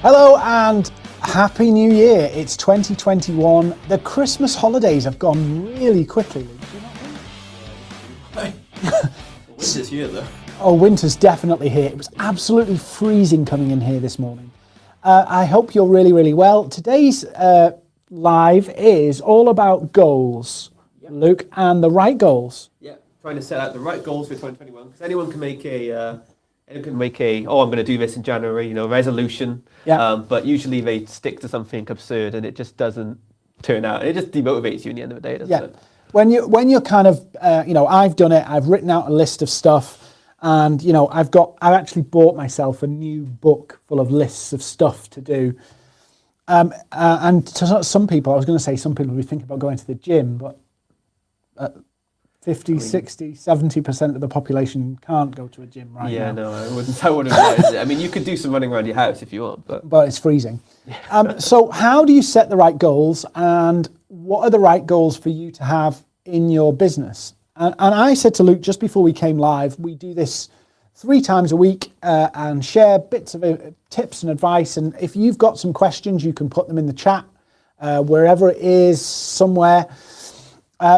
Hello and Happy New Year. It's 2021. The Christmas holidays have gone really quickly. Do you not think? Winter's here though. Oh, winter's definitely here. It was absolutely freezing coming in here this morning. I hope you're really, really well. Today's live is all about goals, Luke, and the right goals. Yeah, trying to set out the right goals for 2021 because anyone can make a I'm going to do this in January, resolution. Yeah. But usually they stick to something absurd and it just doesn't turn out. It just demotivates you in the end of the day, doesn't it? When you're kind of, I've done it. I've written out a list of stuff, and I've actually bought myself a new book full of lists of stuff to do. And to some people, I was going to say some people who think about going to the gym, but 50, 60, 70% of the population can't go to a gym right now. Yeah, no, I wouldn't advise it. I mean, you could do some running around your house if you want, but it's freezing. So how do you set the right goals, and what are the right goals for you to have in your business? And I said to Luke just before we came live, we do this 3 times a week and share bits of tips and advice. And if you've got some questions, you can put them in the chat, wherever it is, somewhere.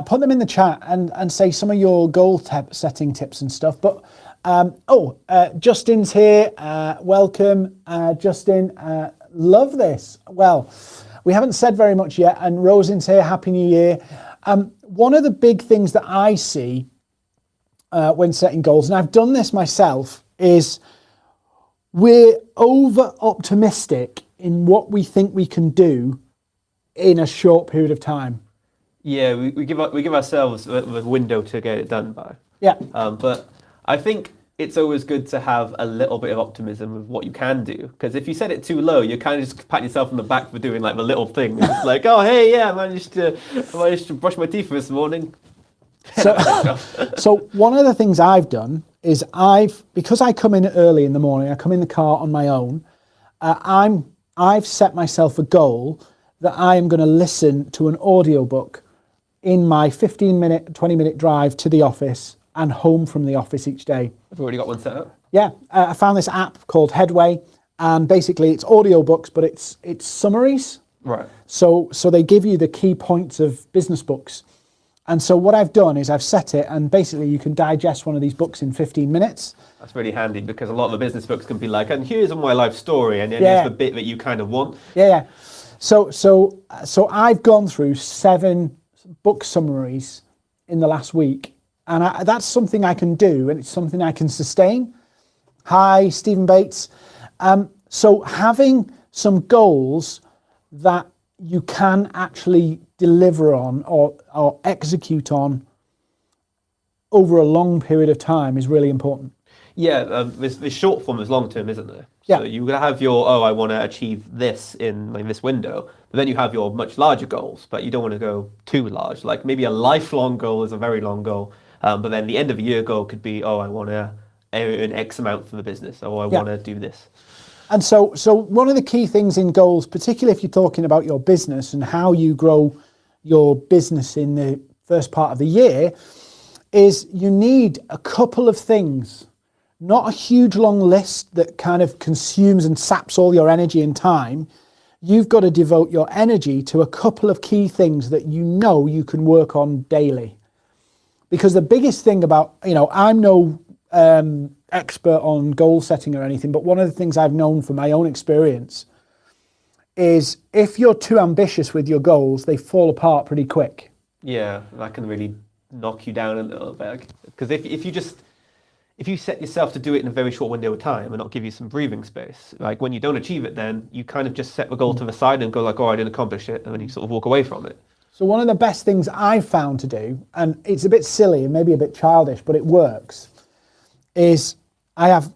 Put them in the chat and say some of your goal setting tips and stuff. But Justin's here. Welcome, Justin. Love this. Well, we haven't said very much yet. And Rosin's here. Happy New Year. One of the big things that I see when setting goals, and I've done this myself, is we're over optimistic in what we think we can do in a short period of time. Yeah, we give ourselves a window to get it done by. Yeah. But I think it's always good to have a little bit of optimism with what you can do. Because if you set it too low, you kind of just pat yourself on the back for doing like the little thing. It's like, oh, hey, yeah, I managed to brush my teeth this morning. So one of the things I've done is because I come in early in the morning, I come in the car on my own. I've set myself a goal that I am going to listen to an audiobook in my 15-minute, 20-minute drive to the office and home from the office each day. I've already got one set up. Yeah, I found this app called Headway, and basically it's audiobooks, but it's summaries. Right. So they give you the key points of business books. And so what I've done is I've set it, and basically you can digest one of these books in 15 minutes. That's really handy because a lot of the business books can be like, and here's my life story, and then here's the bit that you kind of want. Yeah. So I've gone through 7 book summaries in the last week, and that's something I can do, and it's something I can sustain. Hi, Stephen Bates. So having some goals that you can actually deliver on or execute on over a long period of time is really important. Yeah, the short form is long term, isn't there? Yeah. So you have your, I want to achieve this in this window, but then you have your much larger goals, but you don't want to go too large. Like maybe a lifelong goal is a very long goal, but then the end of the year goal could be, I want to earn X amount for the business, or I want to do this. And so one of the key things in goals, particularly if you're talking about your business and how you grow your business in the first part of the year, is you need a couple of things. Not a huge long list that kind of consumes and saps all your energy and time. You've got to devote your energy to a couple of key things that you can work on daily. Because the biggest thing about, I'm no expert on goal setting or anything, but one of the things I've known from my own experience is if you're too ambitious with your goals, they fall apart pretty quick. Yeah, that can really knock you down a little bit. Because if you set yourself to do it in a very short window of time and not give you some breathing space, like when you don't achieve it, then you kind of just set the goal to the side and go like, I didn't accomplish it, and then you sort of walk away from it. So one of the best things I've found to do, and it's a bit silly and maybe a bit childish, but it works, is I have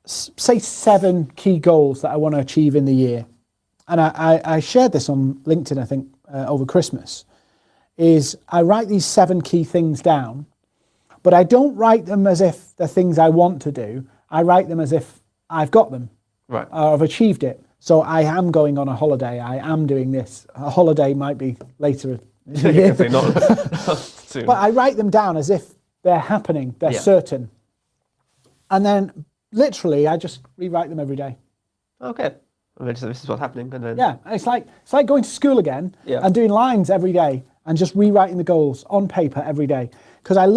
say 7 key goals that I want to achieve in the year. And I shared this on LinkedIn, I think, over Christmas, is I write these 7 key things down, but I don't write them as if they're things I want to do. I write them as if I've got them. Right. Or I've achieved it. So I am going on a holiday. I am doing this. A holiday might be later in the year. Not soon. But I write them down as if they're happening. They're certain. And then literally I just rewrite them every day. Okay. And then just, this is what's happening. And then Yeah, it's like going to school again Yeah. and doing lines every day and just rewriting the goals on paper every day. Because I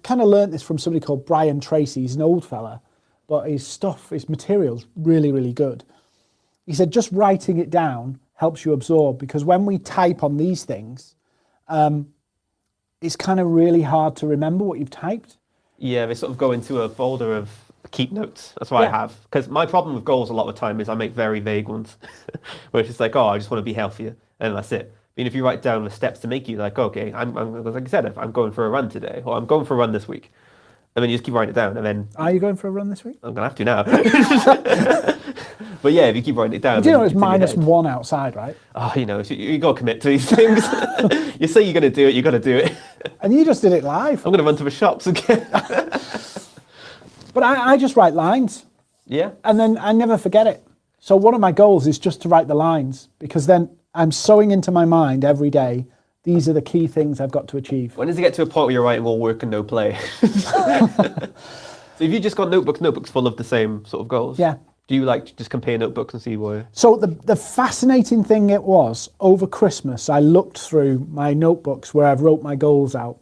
kind of learned this from somebody called Brian Tracy. He's an old fella, but his material's really, really good. He said just writing it down helps you absorb, because when we type on these things, it's kind of really hard to remember what you've typed. Yeah, they sort of go into a folder of keep notes. That's what I have. Because my problem with goals a lot of the time is I make very vague ones, where it's just like, oh, I just want to be healthier, and that's it. But if you write down the steps to make you like, okay, I'm like I said, I'm going for a run today, or I'm going for a run this week, and then you just keep writing it down, and then Are you going for a run this week? I'm gonna have to now. But yeah, if you keep writing it down, You do know it's it's -1 outside, right? Oh, you got to commit to these things. You say you're going to do it, you got to do it. And you just did it live. I'm going to run to the shops again. But I just write lines. Yeah. And then I never forget it. So one of my goals is just to write the lines, because then I'm sewing into my mind every day, these are the key things I've got to achieve. When does it get to a point where you're writing all work and no play? So if you just got notebooks full of the same sort of goals? Yeah. Do you like just compare notebooks and see where? So the fascinating thing it was, over Christmas, I looked through my notebooks where I've wrote my goals out.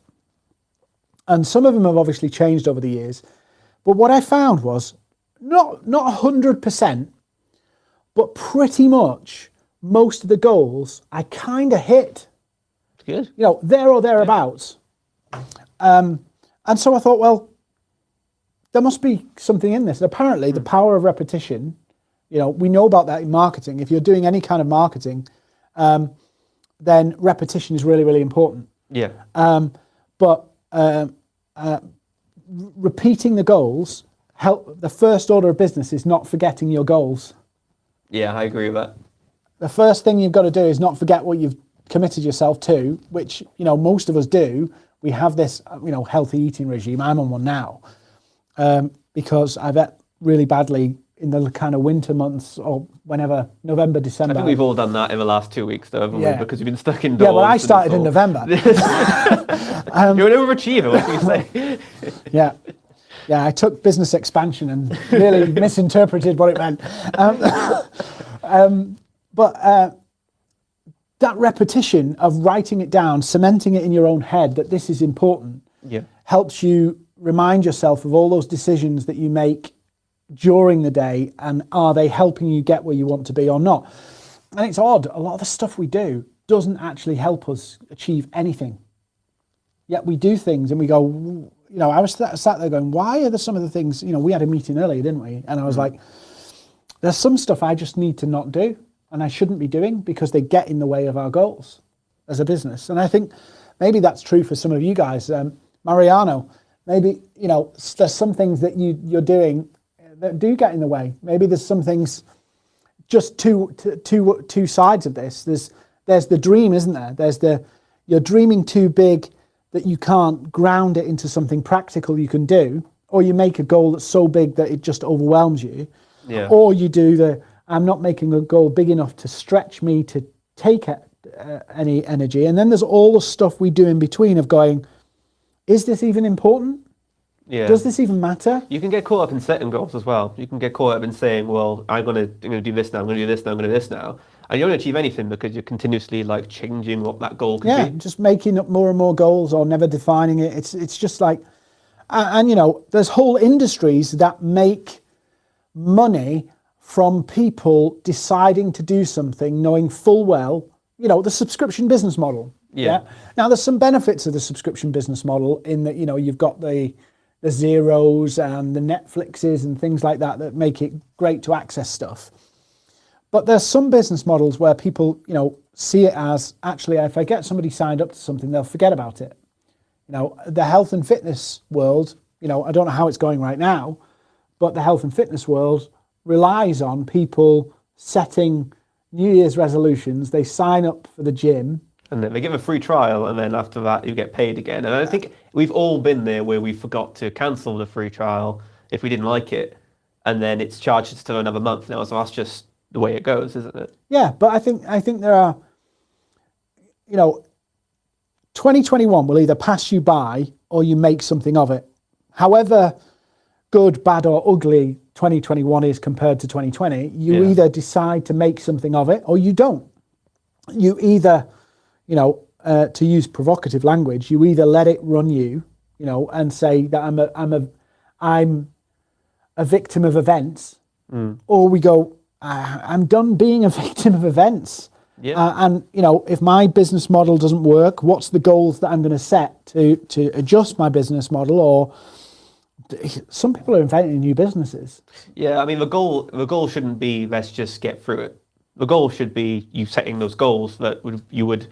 And some of them have obviously changed over the years. But what I found was, not 100%, but pretty much most of the goals I kind of hit. Good. You know, there or thereabouts. And so I thought, well, there must be something in this. And apparently the power of repetition, you know, we know about that in marketing. If you're doing any kind of marketing, then repetition is really, really important. Yeah. But repeating the goals, the first order of business is not forgetting your goals. Yeah, I agree with that. The first thing you've got to do is not forget what you've committed yourself to, which, you know, most of us do. We have this, you know, healthy eating regime. I'm on one now. Because I've ate really badly in the kind of winter months, or whenever, November, December. I think we've all done that in the last 2 weeks, though, haven't we? Because we've been stuck indoors. Yeah, well, I started in November. You're an overachiever, what can you say? Yeah, I took business expansion and really misinterpreted what it meant. But that repetition of writing it down, cementing it in your own head that this is important, helps you remind yourself of all those decisions that you make during the day, and are they helping you get where you want to be or not. And it's odd, a lot of the stuff we do doesn't actually help us achieve anything. Yet we do things and we go, you know, I was sat there going, why are there some of the things, you know, we had a meeting earlier, didn't we? And I was like, there's some stuff I just need to not do and I shouldn't be doing because they get in the way of our goals as a business. And I think maybe that's true for some of you guys. Mariano, maybe, you know, there's some things that you're doing that do get in the way. Maybe there's some things, just two sides of this. There's the dream, isn't there? You're dreaming too big that you can't ground it into something practical you can do, or you make a goal that's so big that it just overwhelms you. Yeah. Or you do I'm not making a goal big enough to stretch me to take any energy. And then there's all the stuff we do in between of going, is this even important? Yeah. Does this even matter? You can get caught up in setting goals as well. You can get caught up in saying, well, I'm going to do this now, I'm going to do this now, I'm going to do this now. And you don't achieve anything because you're continuously like changing what that goal could be. Yeah, just making up more and more goals or never defining it. It's just like, and you know, there's whole industries that make money from people deciding to do something, knowing full well, you know, the subscription business model. Yeah. Now there's some benefits of the subscription business model in that, you know, you've got the Zeros and the Netflixes and things like that make it great to access stuff. But there's some business models where people, you know, see it as, actually, if I get somebody signed up to something, they'll forget about it. You know, the health and fitness world, you know, I don't know how it's going right now, but the health and fitness world relies on people setting New Year's resolutions. They sign up for the gym. And then they give a free trial, and then after that, you get paid again. And I think we've all been there where we forgot to cancel the free trial if we didn't like it, and then it's charged us to another month now. So that's just the way it goes, isn't it? Yeah, but I think there are, you know, 2021 will either pass you by or you make something of it. However good, bad or ugly 2021 is compared to 2020, you Yeah. either decide to make something of it or you don't. You either, to use provocative language, you either let it run you, and say that I'm a victim of events, or we go, I'm done being a victim of events. Yeah. And if my business model doesn't work, what's the goals that I'm going to set to adjust my business model? Or some people are inventing new businesses. Yeah, I mean, the goal shouldn't be let's just get through it. The goal should be you setting those goals that you would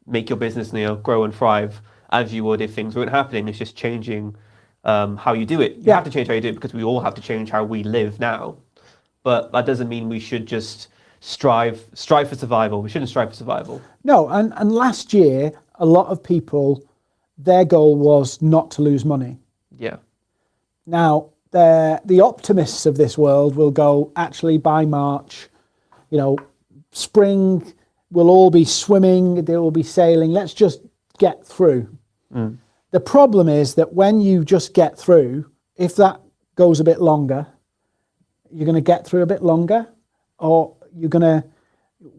make your business, grow and thrive as you would if things weren't happening. It's just changing how you do it. You have to change how you do it because we all have to change how we live now. But that doesn't mean we should just strive for survival. We shouldn't strive for survival. No, and last year, a lot of people, their goal was not to lose money. Yeah. Now, the optimists of this world will go, actually, by March, spring, we'll all be swimming, they will be sailing, let's just get through. The problem is that when you just get through, if that goes a bit longer, you're going to get through a bit longer, or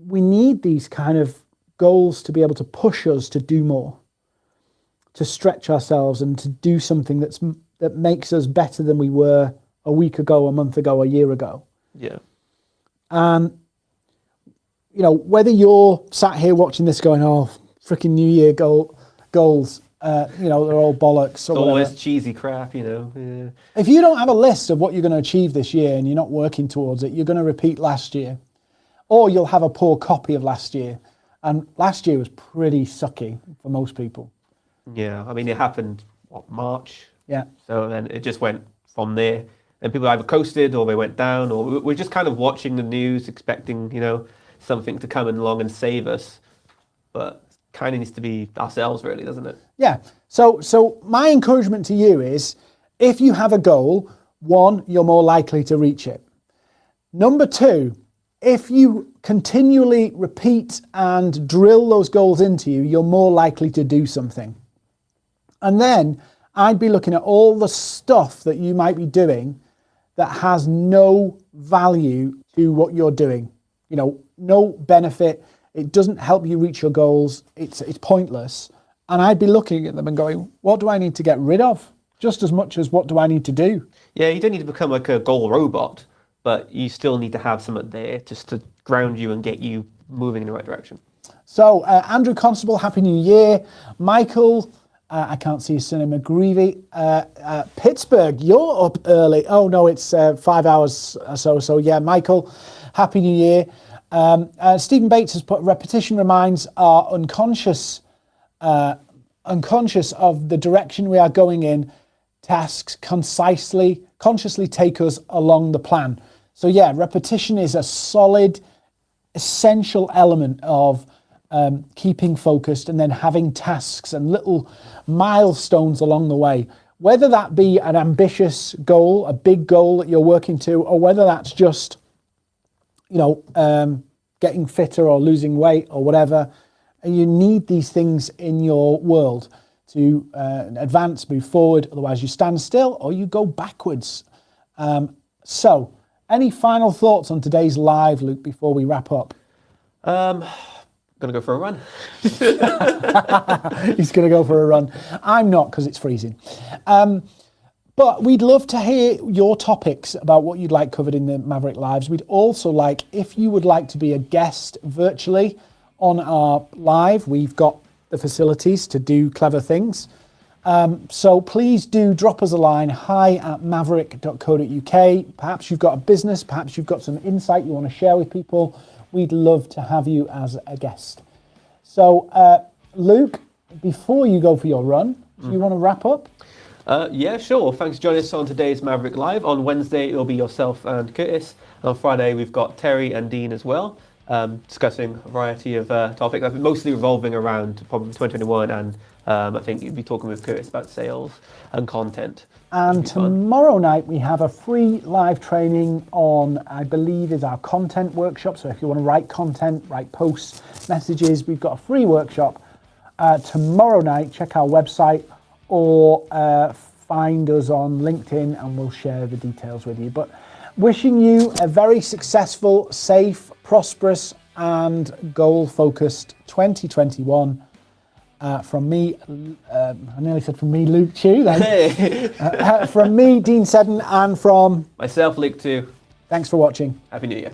we need these kind of goals to be able to push us to do more, to stretch ourselves and to do something that makes us better than we were a week ago, a month ago, a year ago. Yeah. And, whether you're sat here watching this going, oh, freaking New Year goals, they're all bollocks. Or all whatever. this cheesy crap, Yeah. If you don't have a list of what you're going to achieve this year and you're not working towards it, you're going to repeat last year. Or you'll have a poor copy of last year. And last year was pretty sucky for most people. Yeah, I mean, it happened, March? Yeah. So then it just went from there. And people either coasted or they went down, or we're just kind of watching the news, expecting, something to come along and save us. But kind of needs to be ourselves, really, doesn't it? Yeah. So my encouragement to you is, if you have a goal, one, you're more likely to reach it. Number two, if you continually repeat and drill those goals into you, you're more likely to do something. And then I'd be looking at all the stuff that you might be doing that has no value to what you're doing. No benefit. It doesn't help you reach your goals. It's pointless. And I'd be looking at them and going, what do I need to get rid of? Just as much as what do I need to do? Yeah, you don't need to become like a goal robot, but you still need to have something there just to ground you and get you moving in the right direction. So, Andrew Constable, Happy New Year. Michael, I can't see his surname, McGreevy. Pittsburgh, you're up early. Oh, no, it's 5 hours or so. So, yeah, Michael, Happy New Year. Stephen Bates has put, repetition reminds our unconscious of the direction we are going in. Tasks consciously take us along the plan. So yeah, repetition is a solid, essential element of keeping focused, and then having tasks and little milestones along the way. Whether that be an ambitious goal, a big goal that you're working to, or whether that's just, getting fitter or losing weight or whatever, you need these things in your world to advance, move forward. Otherwise you stand still or you go backwards. So any final thoughts on today's live, Luke, before we wrap up? Gonna go for a run. He's going to go for a run. I'm not, because it's freezing. But we'd love to hear your topics about what you'd like covered in the Maverrik Lives. We'd also like, if you would like to be a guest virtually on our live, we've got the facilities to do clever things. So please do drop us a line, hi@maverrik.co.uk. Perhaps you've got a business, perhaps you've got some insight you want to share with people. We'd love to have you as a guest. So, Luke, before you go for your run, do you want to wrap up? Yeah, sure. Thanks for joining us on today's Maverrik Live. On Wednesday, it'll be yourself and Curtis. And on Friday, we've got Terry and Dean as well, discussing a variety of topics, mostly revolving around probably 2021. And I think you'd be talking with Curtis about sales and content. And tomorrow night, we have a free live training on, I believe, is our content workshop. So if you want to write content, write posts, messages, we've got a free workshop tomorrow night. Check our website, or find us on LinkedIn and we'll share the details with you. But Wishing you a very successful, safe, prosperous and goal-focused 2021. From me, I nearly said from me, Luke Chu then. Hey. From me, Dean Seddon, and from Myself, Luke too. Thanks for watching. Happy New Year.